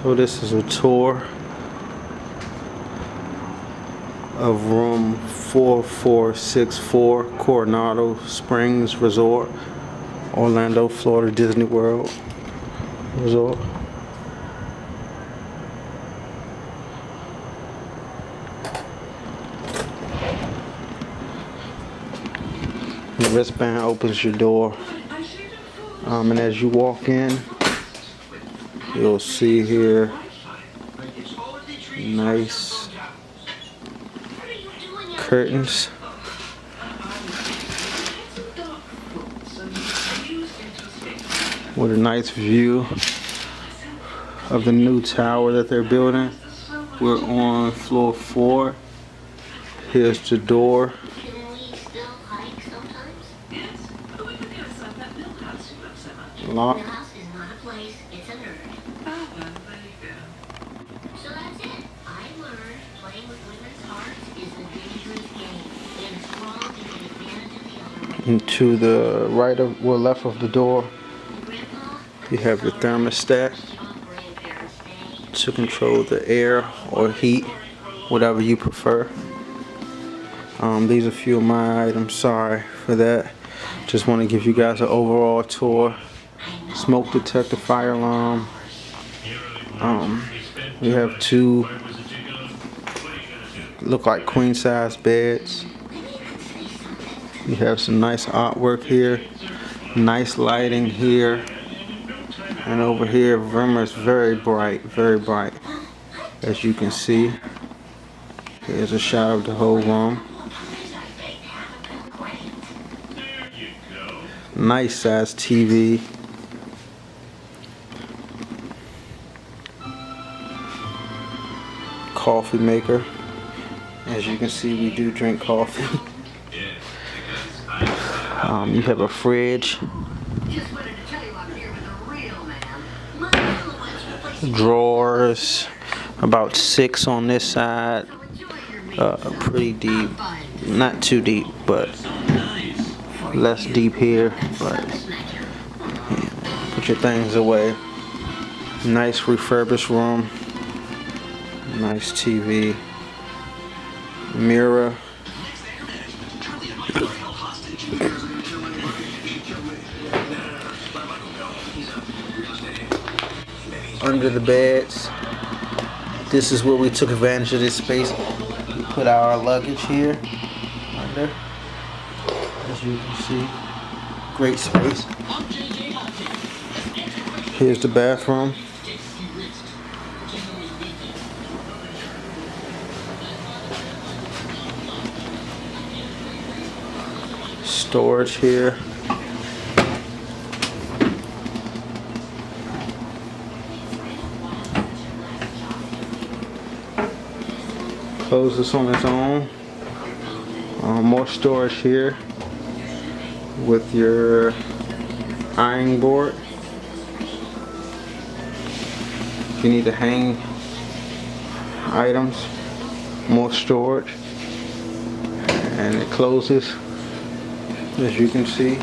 So this is a tour of room 4464 Coronado Springs Resort, Orlando, Florida, Disney World Resort. The wristband opens your door, and as you walk in, you'll see here nice curtains, with a nice view of the new tower that they're building. We're on floor 4. Here's the door. Lock. And to the right of, or left of the door, you have your thermostat to control the air or heat, whatever you prefer. These are a few of my items. Sorry for that. Just want to give you guys an overall tour. Smoke detector, fire alarm. We have 2 look like queen size beds. You have some nice artwork here, nice lighting here, and over here room is very bright, as you can see. Here's a shot of the whole room. Nice size TV. Coffee maker. As you can see, we do drink coffee. You have a fridge. Drawers, about 6 on this side. Pretty deep. Not too deep, but less deep here. But put your things away. Nice refurbished room. Nice TV. Mirror. Under the beds, this is where we took advantage of this space. We put our luggage here under, as you can see. Great space. Here's the bathroom. Storage here. Close this on its own. More storage here with your ironing board. If you need to hang items, more storage. And it closes, as you can see,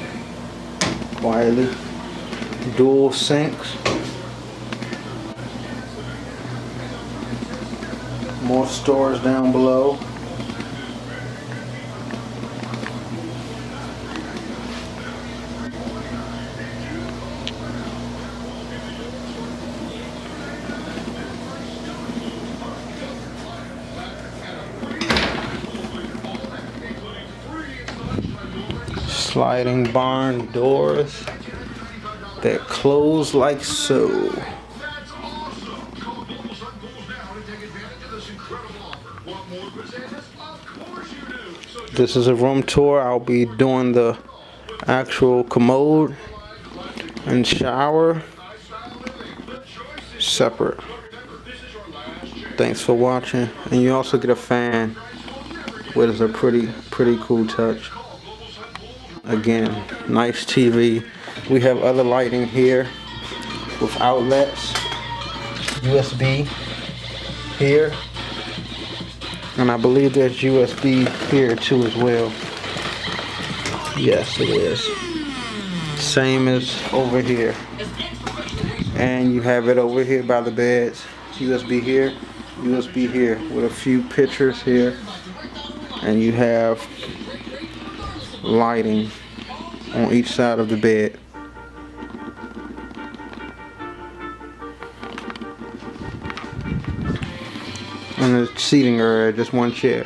quietly. Dual sinks. More storage down below. Sliding barn doors that close like so. This is a room tour. I'll be doing the actual commode and shower separate. Thanks for watching. And you also get a fan, which is a pretty cool touch. Again, nice TV. We have other lighting here with outlets, USB here. And I believe there's USB here too as well. Yes, it is. Same as over here. And you have it over here by the beds. USB here, USB here, with a few pictures here. And you have lighting on each side of the bed. And the seating area, just one chair.